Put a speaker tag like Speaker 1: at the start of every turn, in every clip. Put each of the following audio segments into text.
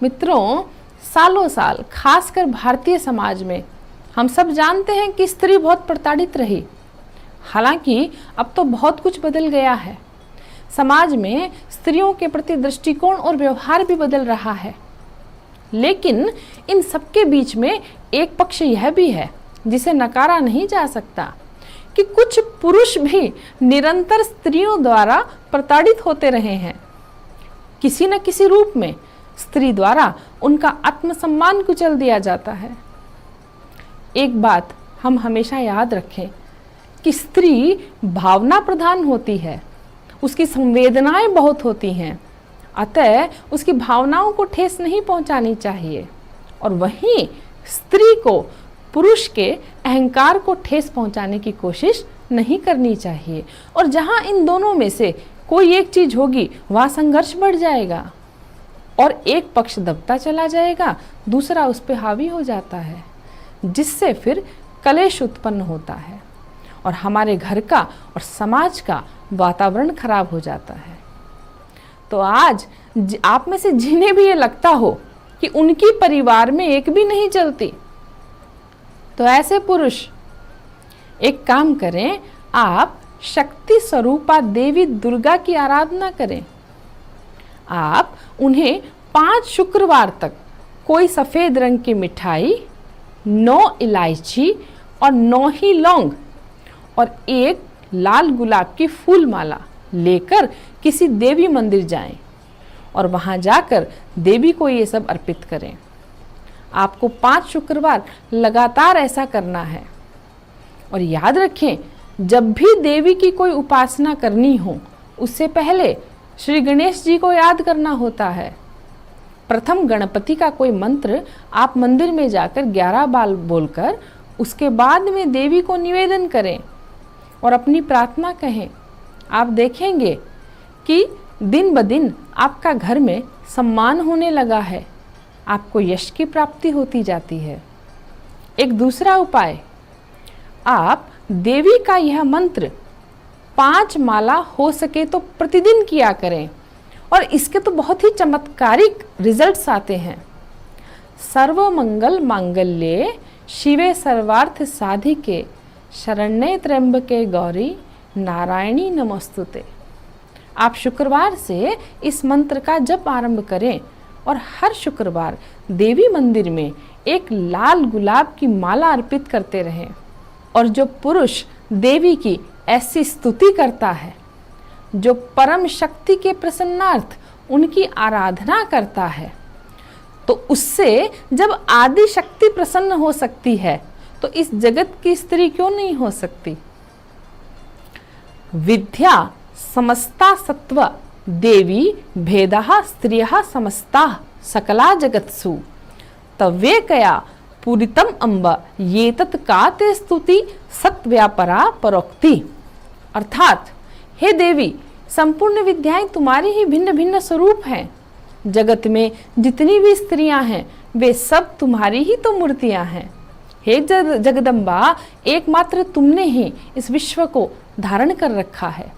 Speaker 1: मित्रों, सालों साल खासकर भारतीय समाज में हम सब जानते हैं कि स्त्री बहुत प्रताड़ित रही। हालांकि अब तो बहुत कुछ बदल गया है। समाज में स्त्रियों के प्रति दृष्टिकोण और व्यवहार भी बदल रहा है। लेकिन इन सबके बीच में एक पक्ष यह भी है जिसे नकारा नहीं जा सकता कि कुछ पुरुष भी निरंतर स्त्रियों द्वारा प्रताड़ित होते रहे हैं। किसी न किसी रूप में स्त्री द्वारा उनका आत्मसम्मान कुचल दिया जाता है। एक बात हम हमेशा याद रखें कि स्त्री भावना प्रधान होती है, उसकी संवेदनाएं बहुत होती हैं, अतः उसकी भावनाओं को ठेस नहीं पहुंचानी चाहिए और वहीं स्त्री को पुरुष के अहंकार को ठेस पहुंचाने की कोशिश नहीं करनी चाहिए। और जहां इन दोनों में से कोई एक चीज होगी वहां संघर्ष बढ़ जाएगा और एक पक्ष दबता चला जाएगा, दूसरा उस पर हावी हो जाता है, जिससे फिर कलेश उत्पन्न होता है और हमारे घर का और समाज का वातावरण खराब हो जाता है। तो आज आप में से जिन्हें भी ये लगता हो कि उनकी परिवार में एक भी नहीं चलती, तो ऐसे पुरुष एक काम करें, आप शक्ति स्वरूपा देवी दुर्गा की आराधना करें। आप उन्हें 5 शुक्रवार तक कोई सफ़ेद रंग की मिठाई, 9 इलायची और 9 ही लौंग और एक लाल गुलाब की फूल माला लेकर किसी देवी मंदिर जाएं और वहां जाकर देवी को ये सब अर्पित करें। आपको 5 शुक्रवार लगातार ऐसा करना है। और याद रखें, जब भी देवी की कोई उपासना करनी हो उससे पहले श्री गणेश जी को याद करना होता है। प्रथम गणपति का कोई मंत्र आप मंदिर में जाकर 11 बार बोलकर उसके बाद में देवी को निवेदन करें और अपनी प्रार्थना कहें। आप देखेंगे कि दिन ब दिन आपका घर में सम्मान होने लगा है, आपको यश की प्राप्ति होती जाती है। एक दूसरा उपाय, आप देवी का यह मंत्र 5 माला हो सके तो प्रतिदिन किया करें और इसके तो बहुत ही चमत्कारिक रिजल्ट्स आते हैं। सर्व मंगल मांगल्ये शिवे सर्वार्थ साधिके शरण्ये त्र्यंबके गौरी नारायणी नमस्तुते। आप शुक्रवार से इस मंत्र का जप आरंभ करें और हर शुक्रवार देवी मंदिर में एक लाल गुलाब की माला अर्पित करते रहें। और जो पुरुष देवी की ऐसी स्तुति करता है, जो परम शक्ति के प्रसन्नार्थ उनकी आराधना करता है, तो उससे जब आदि शक्ति प्रसन्न हो सकती है तो इस जगत की स्त्री क्यों नहीं हो सकती। विद्या समस्ता सत्व देवी भेदः स्त्रियः समस्ताः सकला जगत्सु तव्येकया पूरितम अम्ब ये का ते स्तुति सत्व्यापरा परोक्ति। अर्थात, हे देवी, संपूर्ण विद्याएं तुम्हारी ही भिन्न भिन्न स्वरूप हैं। जगत में जितनी भी स्त्रियां हैं वे सब तुम्हारी ही तो मूर्तियां हैं। हे जगदम्बा, एकमात्र तुमने ही इस विश्व को धारण कर रखा है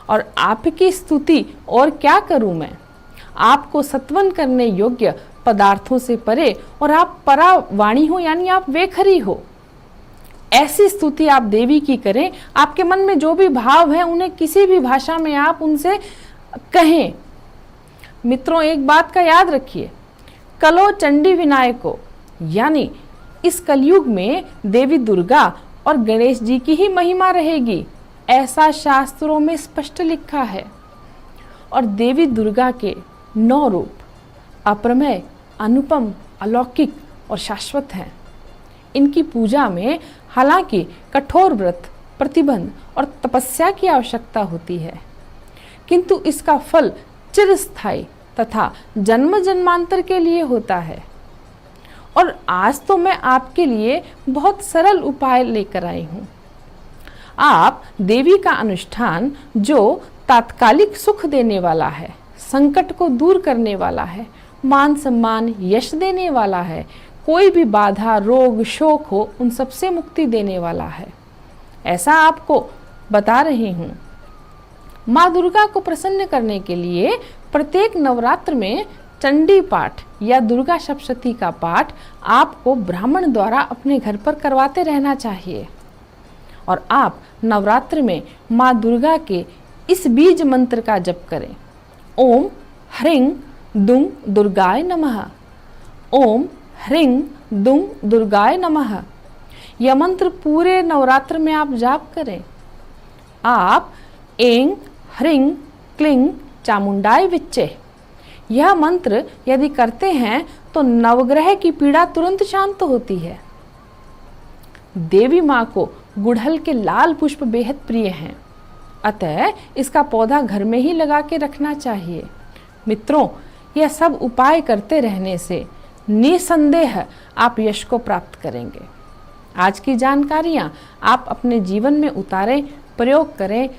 Speaker 1: और आपकी स्तुति और क्या करूं मैं। आपको सत्वन करने योग्य पदार्थों से परे और आप परावाणी हो, यानी आप वेखरी हो। ऐसी स्तुति आप देवी की करें, आपके मन में जो भी भाव है उन्हें किसी भी भाषा में आप उनसे कहें। मित्रों, एक बात का याद रखिए, कलो चंडी विनायको, यानी इस कलयुग में देवी दुर्गा और गणेश जी की ही महिमा रहेगी, ऐसा शास्त्रों में स्पष्ट लिखा है। और देवी दुर्गा के 9 रूप अप्रमेय, अनुपम, अलौकिक और शाश्वत हैं। इनकी पूजा में हालांकि कठोर व्रत, प्रतिबंध और तपस्या की आवश्यकता होती है, किंतु इसका फल चिरस्थायी तथा जन्म जन्मांतर के लिए होता है। और आज तो मैं आपके लिए बहुत सरल उपाय लेकर आई हूँ। आप देवी का अनुष्ठान जो तात्कालिक सुख देने वाला है, संकट को दूर करने वाला है, मान सम्मान यश देने वाला है, कोई भी बाधा रोग शोक हो उन सबसे मुक्ति देने वाला है, ऐसा आपको बता रही हूँ। माँ दुर्गा को प्रसन्न करने के लिए प्रत्येक नवरात्र में चंडी पाठ या दुर्गा सप्तशती का पाठ आपको ब्राह्मण द्वारा अपने घर पर करवाते रहना चाहिए। और आप नवरात्र में माँ दुर्गा के इस बीज मंत्र का जप करें, ओम ह्रीं दुं दुर्गाय नमः, ओम ह्रीं दुं दुर्गाय नमः। यह मंत्र पूरे नवरात्र में आप जाप करें। आप ऐं ह्रीं क्लीं चामुंडाय विच्चे यह मंत्र यदि करते हैं तो नवग्रह की पीड़ा तुरंत शांत होती है। देवी माँ को गुड़हल के लाल पुष्प बेहद प्रिय हैं, अतः इसका पौधा घर में ही लगा के रखना चाहिए। मित्रों, यह सब उपाय करते रहने से निसंदेह आप यश को प्राप्त करेंगे। आज की जानकारियाँ आप अपने जीवन में उतारें, प्रयोग करें।